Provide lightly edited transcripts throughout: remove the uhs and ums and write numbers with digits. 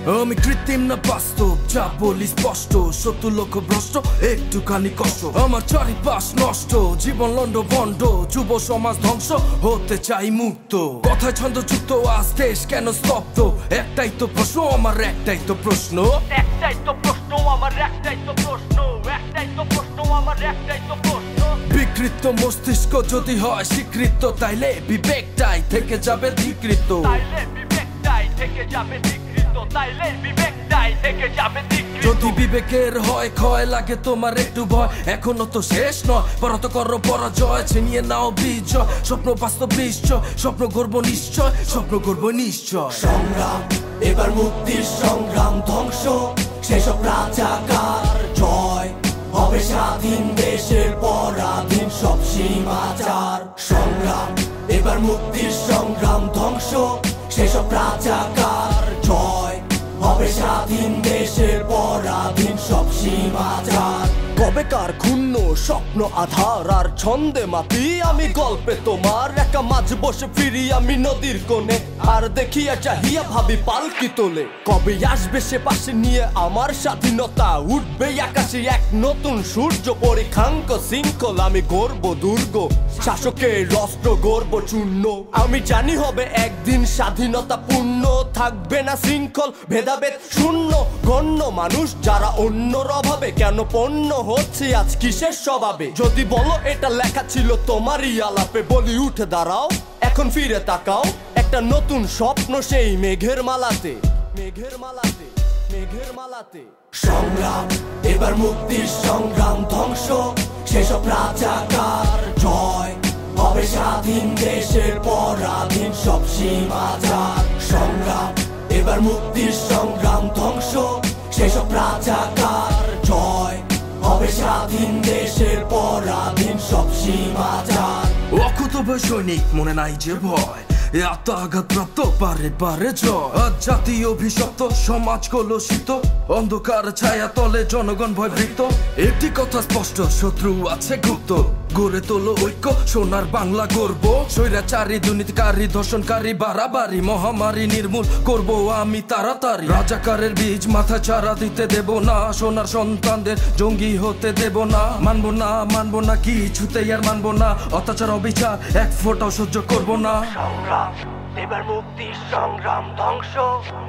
আমি কৃত্রিম না বাস্তব, যা বলি স্পষ্ট। ৭০ লক্ষ ভ্রষ্ট, একটুখানি কষ্ট। আমার চারিপাশ নষ্ট, জীবন লন্ড ভন্ড, যুব সমাজ ধ্বংস, হতে চাই মুক্ত। কথায় ছন্দযুক্ত, আজ দেশ কেন স্তব্ধ? একটাই তো প্রশ্ন, আমার একটাই তো প্রশ্ন, একটাই তো প্রশ্ন, আমার একটাই তো প্রশ্ন, একটাই তো প্রশ্ন, আমার একটাই তো প্রশ্ন। বিকৃত মস্তিষ্ক যদি হয় স্বীকৃত, তাইলে বিবেকটাই থেকে যাবে ধিকৃত। তাইলে বিবেকটাই থেকে যাবে ধিকৃত, তাইলে বিবেকটাই থেকে যাবে ধিকৃত। যদি বিবেকের হয় ক্ষয়, লাগে তোমার একটু ভয়, এখনো তো শেষ নয়। পরত করো পরাজয়, ছিনিয়ে নাও বিজয়। স্বপ্ন বাস্তব নিশ্চয়, স্বপ্ন গর্ব নিশ্চয়, স্বপ্ন গর্ব নিশ্চয়। সংগ্রাম, এবার মুক্তির সংগ্রাম ধ্বংস, সেসব রাজাকার জয় হবে স্বাধীন দেশের পরাধীন সব সীমাচার। সংগ্রাম, এবার মুক্তির সংগ্রাম ধ্বংস, সেসব রাজাকার জয় হবে স্বাধীন দেশের পরাধীন সব সীমাচার। কবেকার ক্ষুণ্ণ স্বপ্ন আধার আর ছন্দে মাতি আমি গল্পে তোমার একা মাঝ বসে ফিরি আমি নদীর কোণে, আর দেখিয়া চাহিয়া ভাবি পালকি তোলে। কবে আসবে সে পাশে নিয়ে আমার স্বাধীনতা, উঠবে আকাশে এক নতুন সূর্য। পরীক্ষাঙ্ক শৃঙ্খল আমি গর্ব দুর্গ, শাসকের অস্ত্র গর্ব চূর্ণ। আমি জানি হবে একদিন স্বাধীনতা পূর্ণ, থাকবে না শৃঙ্খল ভেদাভেদ শূন্য। গণ্য মানুষ যারা অন্যর অভাবে কেন পণ্য হচ্ছে আজ কিসের স্বভাবে? যদি বলো এটা লেখা ছিল তোমারই আলাপে, বলি উঠে দাঁড়াও, এখন ফিরে তাকাও। একটা নতুন স্বপ্ন সেই মেঘের মালাতে, মেঘের মালাতে, মেঘের মালাতে। সংগ্রাম, এবার মুক্তির সংগ্রাম ধ্বংস, সেসব রাজাকার জয় হবে স্বাধীন দেশের পরাধীন সব সীমাচার। সংগ্রাম, এবার মুক্তির সংগ্রাম ধ্বংস, সেসব রাজাকার জয় হবে স্বাধীন দেশের পরাধীন সব সীমাচার। অকুত সৈনিক, মনে নাই যে ভয়, এত আঘাত প্রাপ্ত পারে পারে জয়। আজ জাতি অভিশপ্ত, সমাজ কলুষিত, অন্ধকার ছায়া তলে জনগণ ভয়ভীত। একটি কথা স্পষ্ট, শত্রু আছে গুপ্ত, গড়ে তোলো ঐক্য, সোনার বাংলা গর্ব। স্বৈরাচারী দুর্নীতিকারী ধর্ষণকারী বাড়াবাড়ি, মহামারী নির্মূল করব আমি তাড়াতাড়ি। রাজাকারের বীজ মাথা চারা দিতে দেব না, সোনার সন্তানদের জঙ্গি হতে দেব না। মানবো না, মানবো না, কিছুতেই আর মানবো না, অত্যাচার অবিচার এক ফোঁটাও সহ্য করব না। সংগ্রাম, এবার মুক্তির সংগ্রাম ধ্বংস,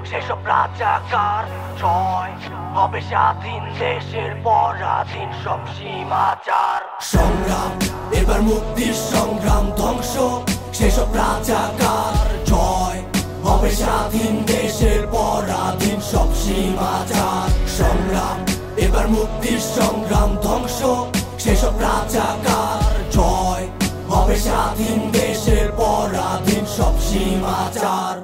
সেসব রাজাকার জয় হবে স্বাধীন দেশের পরাধীন সব সীমাচার। সংগ্রাম, এবার মুক্তির সংগ্রাম ধ্বংস, সেসব রাজাকার জয় হবে স্বাধীন দেশের পরাধীন সব সীমাচার। সংগ্রাম, এবার মুক্তির সংগ্রাম ধ্বংস, সেসব রাজাকার জয় হবে স্বাধীন দেশের পরাধীন সব সীমাচার।